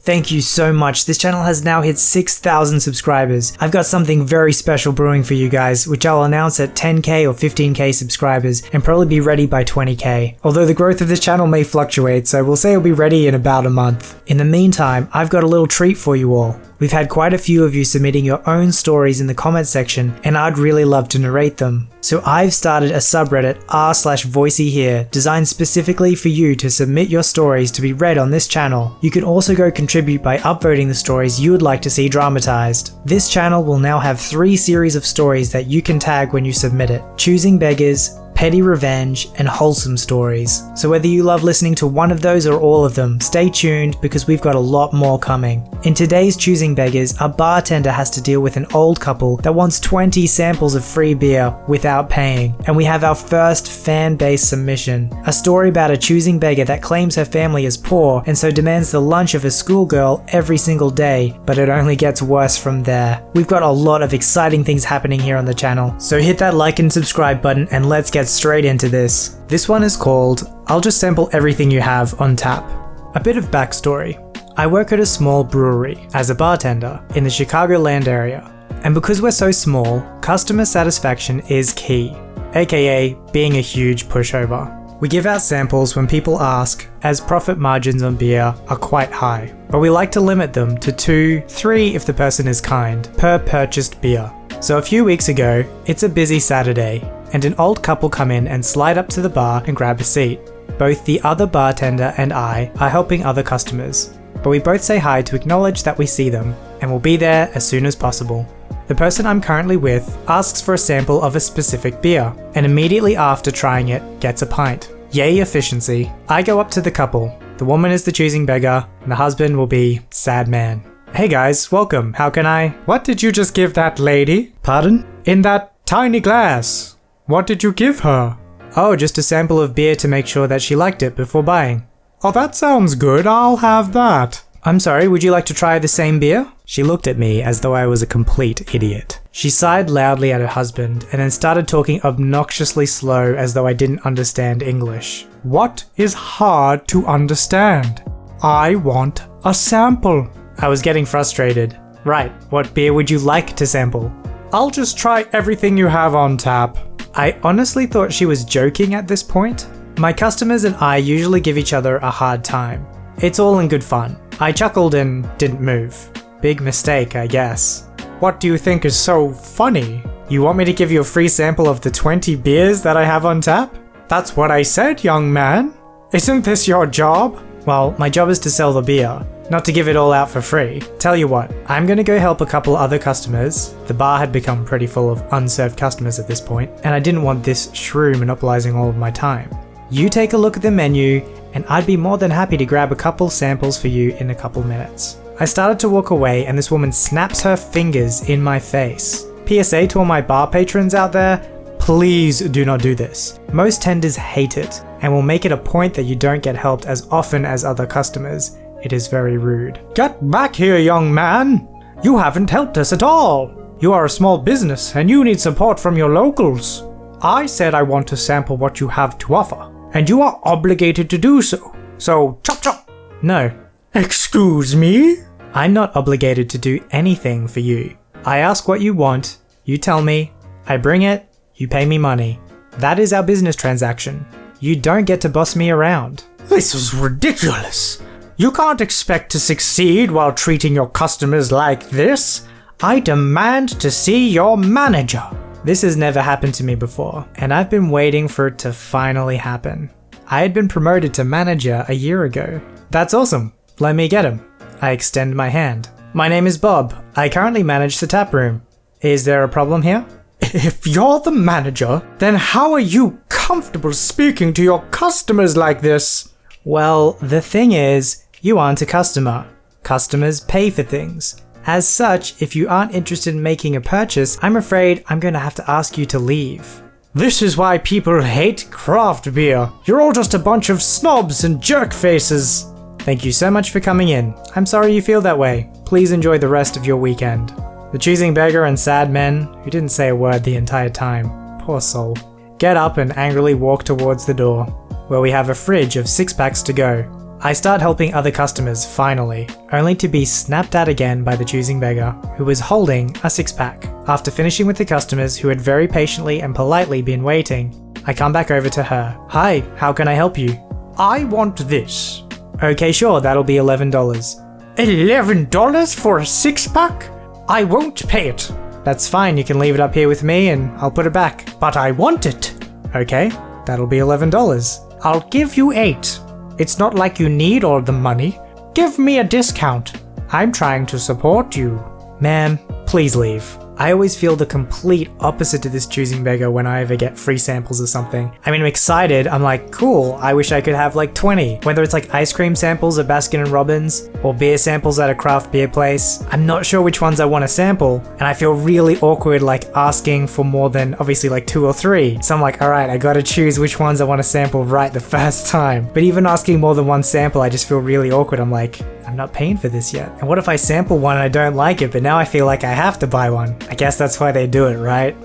Thank you so much. This channel has now hit 6,000 subscribers. I've got something very special brewing for you guys, which I'll announce at 10k or 15k subscribers and probably be ready by 20k. Although the growth of this channel may fluctuate, so we'll say it'll be ready in about a month. In the meantime, I've got a little treat for you all. We've had quite a few of you submitting your own stories in the comment section, and I'd really love to narrate them. So I've started a subreddit r/VoiceyHere designed specifically for you to submit your stories to be read on this channel. You can also go contribute by upvoting the stories you would like to see dramatized. This channel will now have 3 series of stories that you can tag when you submit it: Choosing Beggars, Petty Revenge, and Wholesome Stories. So whether you love listening to one of those or all of them, stay tuned because we've got a lot more coming. In today's Choosing Beggars, a bartender has to deal with an old couple that wants 20 samples of free beer without paying. And we have our first fan-based submission, a story about a choosing beggar that claims her family is poor and so demands the lunch of a schoolgirl every single day, but it only gets worse from there. We've got a lot of exciting things happening here on the channel, so hit that like and subscribe button and let's get straight into this. This one is called I'll Just Sample Everything You Have on Tap. A bit of backstory. I work at a small brewery as a bartender in the Chicagoland area, and because we're so small, customer satisfaction is key, aka being a huge pushover. We give out samples when people ask, as profit margins on beer are quite high, but we like to limit them to 2, 3 if the person is kind, per purchased beer. So a few weeks ago, it's a busy Saturday, and an old couple come in and slide up to the bar and grab a seat. Both the other bartender and I are helping other customers, but we both say hi to acknowledge that we see them, and will be there as soon as possible. The person I'm currently with asks for a sample of a specific beer, and immediately after trying it, gets a pint. Yay efficiency. I go up to the couple. The woman is the choosing beggar, and the husband will be sad man. Hey guys, welcome. How can I? What did you just give that lady? Pardon? In that tiny glass. What did you give her? Oh, just a sample of beer to make sure that she liked it before buying. Oh, that sounds good. I'll have that. I'm sorry, would you like to try the same beer? She looked at me as though I was a complete idiot. She sighed loudly at her husband and then started talking obnoxiously slow as though I didn't understand English. What is hard to understand? I want a sample. I was getting frustrated. Right, what beer would you like to sample? I'll just try everything you have on tap. I honestly thought she was joking at this point. My customers and I usually give each other a hard time. It's all in good fun. I chuckled and didn't move. Big mistake, I guess. What do you think is so funny? You want me to give you a free sample of the 20 beers that I have on tap? That's what I said, young man. Isn't this your job? Well, my job is to sell the beer, not to give it all out for free. Tell you what, I'm gonna go help a couple other customers. The bar had become pretty full of unserved customers at this point, and I didn't want this shrew monopolizing all of my time. You take a look at the menu, and I'd be more than happy to grab a couple samples for you in a couple minutes. I started to walk away and this woman snaps her fingers in my face. PSA to all my bar patrons out there, please do not do this. Most tenders hate it, and will make it a point that you don't get helped as often as other customers. It is very rude. Get back here, young man! You haven't helped us at all! You are a small business and you need support from your locals. I said I want to sample what you have to offer, and you are obligated to do so. So, chop chop! No. Excuse me? I'm not obligated to do anything for you. I ask what you want, you tell me, I bring it, you pay me money. That is our business transaction. You don't get to boss me around. This is ridiculous. You can't expect to succeed while treating your customers like this. I demand to see your manager. This has never happened to me before, and I've been waiting for it to finally happen. I had been promoted to manager a year ago. That's awesome. Let me get him. I extend my hand. My name is Bob. I currently manage the tap room. Is there a problem here? If you're the manager, then how are you comfortable speaking to your customers like this? Well, the thing is, you aren't a customer. Customers pay for things. As such, if you aren't interested in making a purchase, I'm afraid I'm going to have to ask you to leave. This is why people hate craft beer. You're all just a bunch of snobs and jerk faces. Thank you so much for coming in. I'm sorry you feel that way. Please enjoy the rest of your weekend. The choosing beggar and sad men, who didn't say a word the entire time, poor soul, get up and angrily walk towards the door, where we have a fridge of 6-packs to go. I start helping other customers finally, only to be snapped at again by the choosing beggar, who was holding a 6-pack. After finishing with the customers who had very patiently and politely been waiting, I come back over to her. Hi, how can I help you? I want this. Okay, sure, that'll be $11. $11 for a 6-pack? I won't pay it. That's fine, you can leave it up here with me and I'll put it back. But I want it. Okay, that'll be $11. I'll give you 8. It's not like you need all the money. Give me a discount. I'm trying to support you. Ma'am, please leave. I always feel the complete opposite to this choosing beggar when I ever get free samples or something. I mean, I'm excited. I'm like, cool, I wish I could have like 20. Whether it's like ice cream samples at Baskin & Robbins or beer samples at a craft beer place. I'm not sure which ones I want to sample, and I feel really awkward like asking for more than obviously like 2 or 3. So I'm like, alright, I gotta choose which ones I want to sample right the first time. But even asking more than one sample, I just feel really awkward. I'm like, I'm not paying for this yet. And what if I sample one and I don't like it, but now I feel like I have to buy one? I guess that's why they do it, right?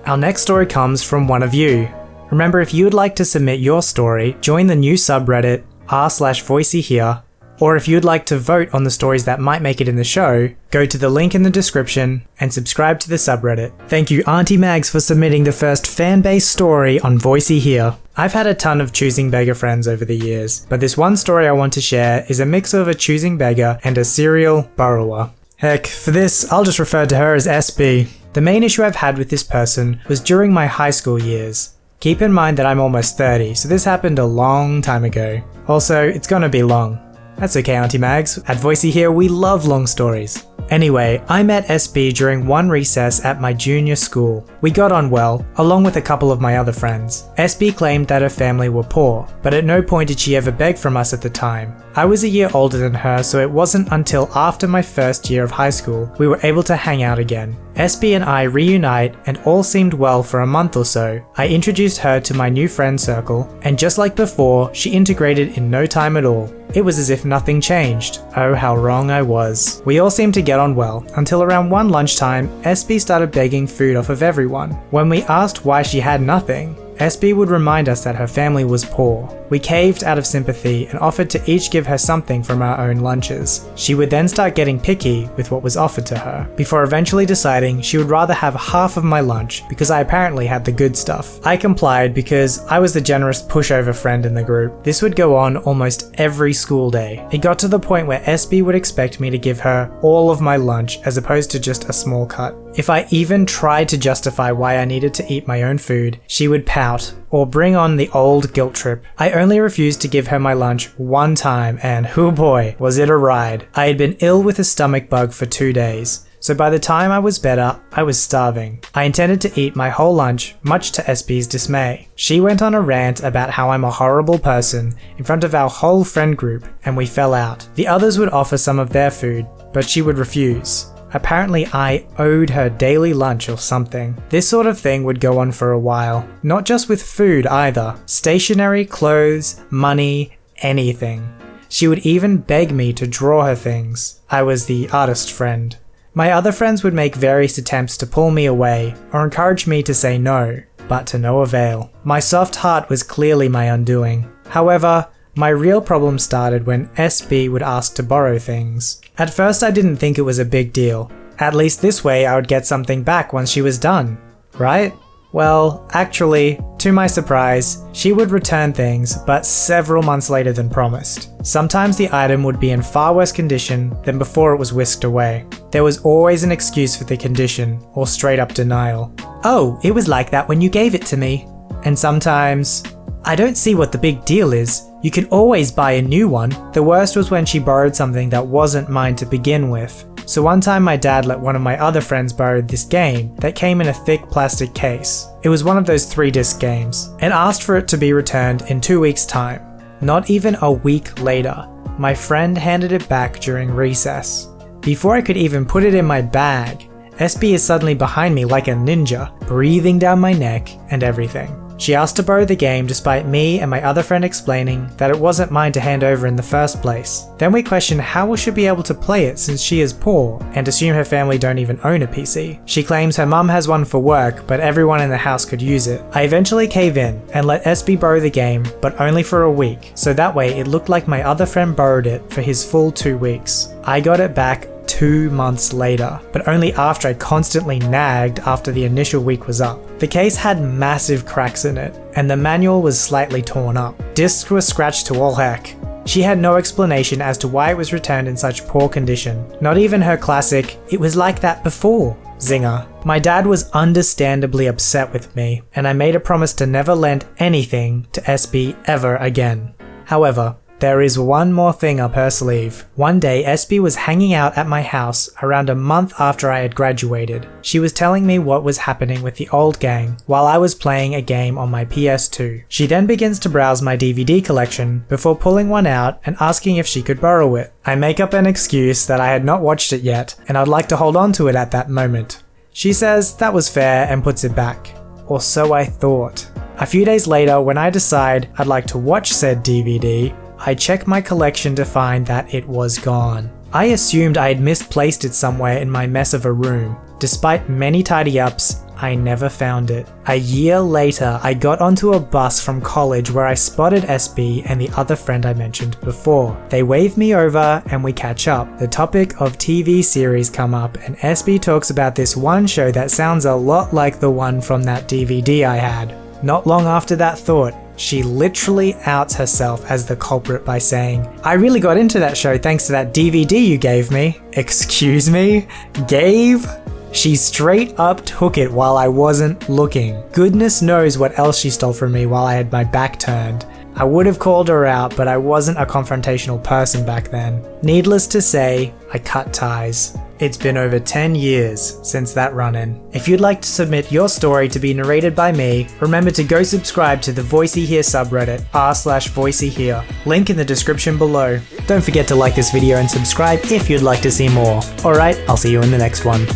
Our next story comes from one of you. Remember, if you would like to submit your story, join the new subreddit r/VoiceyHere, or if you'd like to vote on the stories that might make it in the show, go to the link in the description and subscribe to the subreddit. Thank you Auntie Mags for submitting the first fan-based story on VoiceyHere. I've had a ton of choosing beggar friends over the years, but this one story I want to share is a mix of a choosing beggar and a serial borrower. Heck, for this, I'll just refer to her as SB. The main issue I've had with this person was during my high school years. Keep in mind that I'm almost 30, so this happened a long time ago. Also, it's gonna be long. That's okay, Auntie Mags. At VoiceyHere, we love long stories. Anyway, I met SB during one recess at my junior school. We got on well, along with a couple of my other friends. SB claimed that her family were poor, but at no point did she ever beg from us at the time. I was a year older than her, so it wasn't until after my first year of high school we were able to hang out again. SB and I reunite and all seemed well for a month or so. I introduced her to my new friend circle, and just like before, she integrated in no time at all. It was as if nothing changed. Oh, how wrong I was. We all seemed to get on well, until around one lunchtime, SB started begging food off of everyone. When we asked why she had nothing, SB would remind us that her family was poor. We caved out of sympathy and offered to each give her something from our own lunches. She would then start getting picky with what was offered to her, before eventually deciding she would rather have half of my lunch because I apparently had the good stuff. I complied because I was the generous pushover friend in the group. This would go on almost every school day. It got to the point where SB would expect me to give her all of my lunch as opposed to just a small cut. If I even tried to justify why I needed to eat my own food, she would pout or bring on the old guilt trip. I only refused to give her my lunch one time, and oh boy, was it a ride. I had been ill with a stomach bug for 2 days, so by the time I was better, I was starving. I intended to eat my whole lunch, much to SB's dismay. She went on a rant about how I'm a horrible person in front of our whole friend group, and we fell out. The others would offer some of their food, but she would refuse. Apparently I owed her daily lunch or something. This sort of thing would go on for a while. Not just with food either. Stationery, clothes, money, anything. She would even beg me to draw her things. I was the artist friend. My other friends would make various attempts to pull me away or encourage me to say no, but to no avail. My soft heart was clearly my undoing. However, my real problem started when SB would ask to borrow things. At first I didn't think it was a big deal. At least this way I would get something back once she was done, right? Well, actually, to my surprise, she would return things, but several months later than promised. Sometimes the item would be in far worse condition than before it was whisked away. There was always an excuse for the condition, or straight up denial. Oh, it was like that when you gave it to me. And sometimes, I don't see what the big deal is. You can always buy a new one. The worst was when she borrowed something that wasn't mine to begin with. So one time my dad let one of my other friends borrow this game that came in a thick plastic case. It was one of those 3-disc games, and asked for it to be returned in 2 weeks' time. Not even a week later, my friend handed it back during recess. Before I could even put it in my bag, SB is suddenly behind me like a ninja, breathing down my neck and everything. She asked to borrow the game despite me and my other friend explaining that it wasn't mine to hand over in the first place. Then we questioned how we should be able to play it since she is poor and assume her family don't even own a PC. She claims her mum has one for work, but everyone in the house could use it. I eventually cave in and let SB borrow the game, but only for a week, so that way it looked like my other friend borrowed it for his full 2 weeks. I got it back 2 months later, but only after I constantly nagged after the initial week was up. The case had massive cracks in it, and the manual was slightly torn up. Discs were scratched to all heck. She had no explanation as to why it was returned in such poor condition. Not even her classic, "It was like that before" zinger. My dad was understandably upset with me, and I made a promise to never lend anything to SB ever again. However, there is one more thing up her sleeve. One day, SB was hanging out at my house around a month after I had graduated. She was telling me what was happening with the old gang while I was playing a game on my PS2. She then begins to browse my DVD collection before pulling one out and asking if she could borrow it. I make up an excuse that I had not watched it yet and I'd like to hold on to it at that moment. She says that was fair and puts it back. Or so I thought. A few days later, when I decide I'd like to watch said DVD, I check my collection to find that it was gone. I assumed I had misplaced it somewhere in my mess of a room. Despite many tidy-ups, I never found it. A year later, I got onto a bus from college where I spotted SB and the other friend I mentioned before. They wave me over and we catch up. The topic of TV series come up and SB talks about this one show that sounds a lot like the one from that DVD I had. Not long after that thought, she literally outs herself as the culprit by saying, "I really got into that show thanks to that DVD you gave me." Excuse me? Gave? She straight up took it while I wasn't looking. Goodness knows what else she stole from me while I had my back turned. I would have called her out, but I wasn't a confrontational person back then. Needless to say, I cut ties. It's been over 10 years since that run-in. If you'd like to submit your story to be narrated by me, remember to go subscribe to the VoiceyHere subreddit, r/VoiceyHere. Link in the description below. Don't forget to like this video and subscribe if you'd like to see more. Alright, I'll see you in the next one.